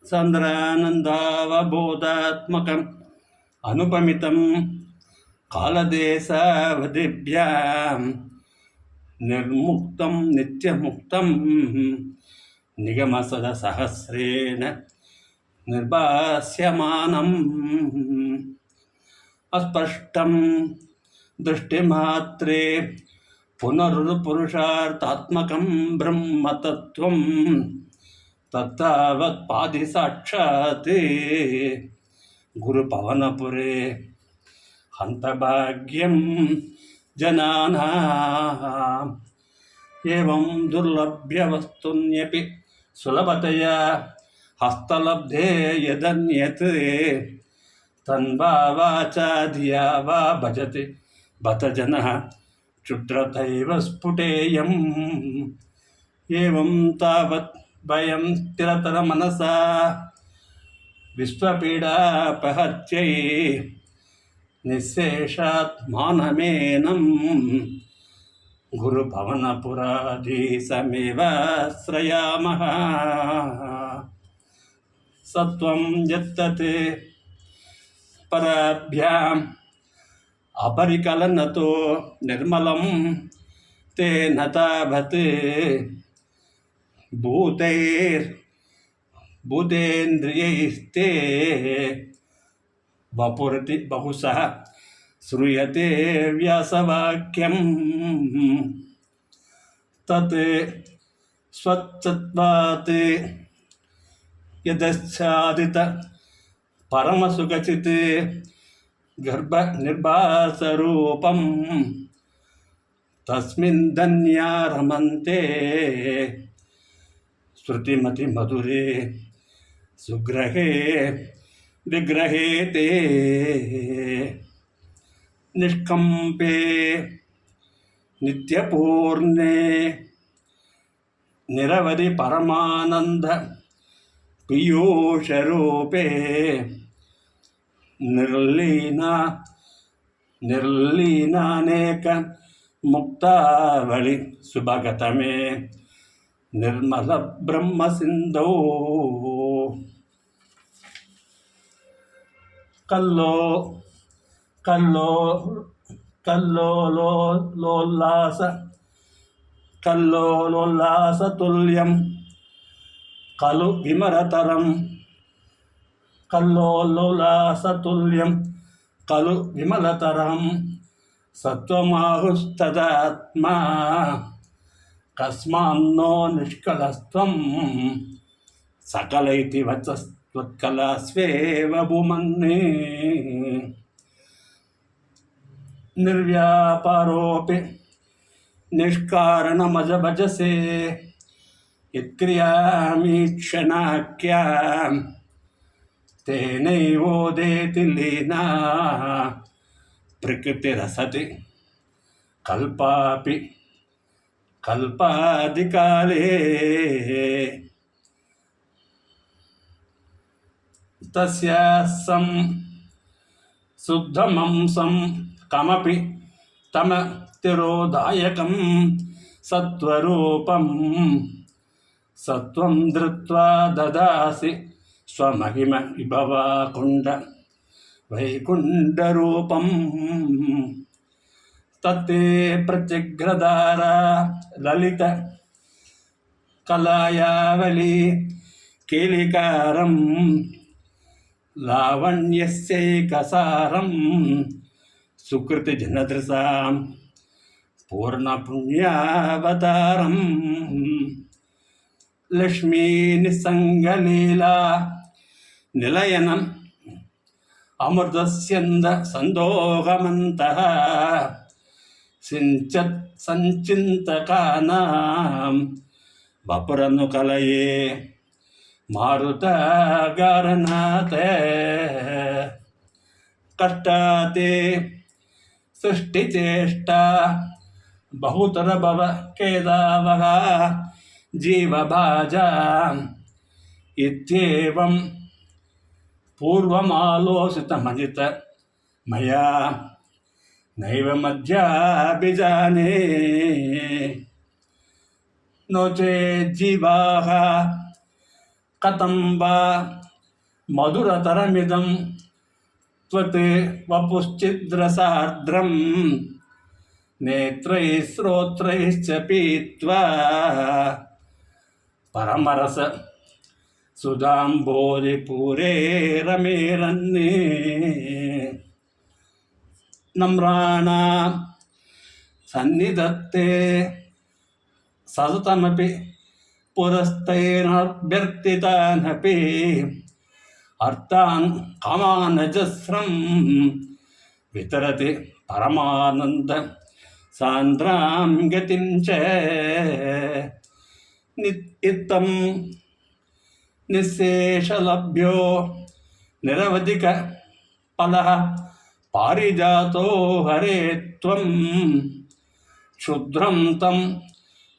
సంద్రానందావబోధాత్మకం అనుపమితం కాలదేశావధిభ్యాం నిర్ముక్తం నిత్యముక్తం నిగమసద సహస్రేణ నిర్భాస్యమానం అస్పష్టం దృష్టిమాత్రే పునరుపురుషార్థాత్మకం బ్రహ్మతత్వం తత్తావత్ పాది సాక్షాత్ గురుపవనపురే హంతభాగ్యం జనానాం ఏవం దుర్లభ్య వస్తున్యపి సులభతయా హస్తలబ్ధే యదన్యత్ తన్వా వాచా ధియా వా భజతి బత జనః క్షుద్రతైవ స్ఫుటేయం ఏవం తావత్ భయం స్థిరతర మనసా విశ్వపీడాపహత్యై నిశ్శేషాత్మానమేనం గురుభవనపురాధీశమేవాశ్రయామః సత్వం యత్తత్ పరాభ్యాం అపరికలనతో నిర్మలం తేన తావత్ భూతేంద్రియైస్తే వపురతి బహుశః శ్రూయతే వ్యాసవాక్యం తత్ స్వచ్ఛత్వాత్ యదచ్ఛాదిత పరమసుఖచిత్ గర్భ నిర్భాసరూపం తస్మిన్ ధన్యా రమంతే శృతిమతి మధురే సుగ్రహే విగ్రహే తే నిష్కంపే నిత్యపూర్ణే నిరవధి పరమానంద పీయూషరూపే నిర్లీనానేక ముక్తావళి సుభగతమే నిర్మల బ్రహ్మ సింధౌ కల్లోలాసతుల్యం కలు విమరతరం కల్లోలాసతుల్యం కలు విమలతరం సత్వమాహుస్తదాత్మా కస్మాన్నో నిష్కలస్త్వం సకలైతి వత్కలస్వేవ భూమన్నే నిర్వ్యాపారోపి నిష్కారణమజభజసే యత్క్రియామీక్షణాఖ్యాం తేనైవోదేతి లీనా ప్రకృతిరసతి కల్పాపి కల్పాదికాలే తస్యాసం శుద్ధమంసం కమపి తమ తిరోదాయకం సత్వరూపం సత్వం ధృత్వా దదాసి స్వమహిమ విభవాకుండ వైకుంఠరూపం తత్తే ప్రత్యగ్రధారా లలిత కళాయావళి కేలికారం లావణ్యస్యైకసారం సుకృతి జనదృశాం పూర్ణపుణ్యావతారం లక్ష్మీ నిస్సంగలీలా నిలయనం అమృతస్యంద సందోహమంతః సంచింతకానాం వపురను కలయే మారుతగారనాథ కష్టాతే సృష్టిచేష్ట బహుతర భవ కేదావః జీవభాజా ఇత్యేవం పూర్వమాలోచితమజిత మయా నైవ మధ్యాభిజానే నో చేజ్జీవాః కథం వా మధురతరమిదం త్వత్ వపుశ్చిద్రసార్ద్రం నేత్రైః శ్రోత్రైశ్చ పీత్వా పరమరస సుధాంబోధిపూరే రమేరన్నే నమ్రాణాం సన్నిధత్తే సతతమపి పురస్తైరభ్యర్థితానపి అర్థాన్ కామానజస్రం వితరతి పరమానంద సాంద్రాం గతిం చ ఇత్తం నిశ్శేషలభ్యో నిరవధిక ఫలః పారిజాతో హరే త్వం క్షుద్రం తం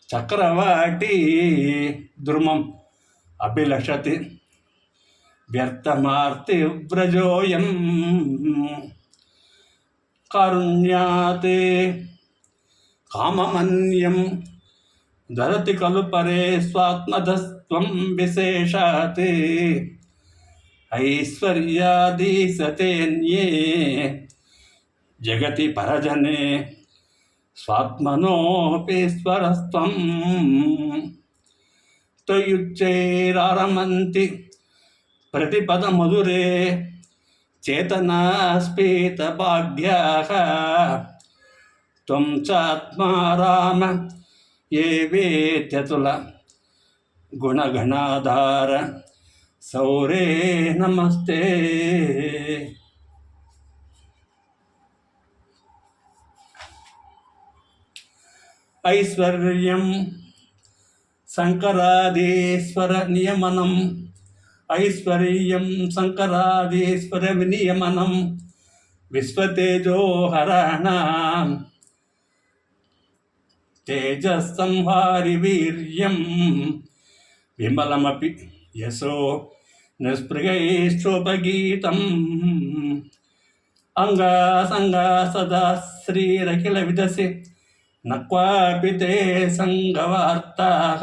చక్రవాటి ద్రుమం అభిలషతి వ్యర్థమార్తి వ్రజోయం కారుణ్యాతే కామమన్యం ధరతి ఖలు పరే స్వాత్మధస్త్వం విశేషాత్ ఐశ్వర్యాదీసతేన్యే జగతి పరజనే స్వాత్మనోపేశ్వరస్త్వం త్వయుచ్చైరారమంతి ప్రతిపదమధురే చేతనాస్ఫీతభాగ్యాః త్వం చాత్మా రామ ఏ వేత్యతుల గుణగణాధార సౌరే నమస్తే. ఐశ్వర్యం శంకరాదీశ్వర నియమనం ఐశ్వర్యం శంకరాదీశ్వర వినియమనం విశ్వతేజోహరణం తేజస్సంహారి వీర్యం విమలమపి యశో నిస్పృగైశ్చోపగీతం అంగాసంగా సదా శ్రీరఖిల విదసి నక్వాపి తే సంగవార్తాః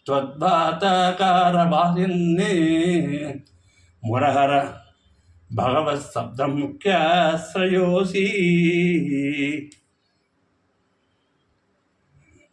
త్వద్భాతకారవాసిన్నే మురహర భగవత్శబ్దముఖ్యాశ్రయోసి.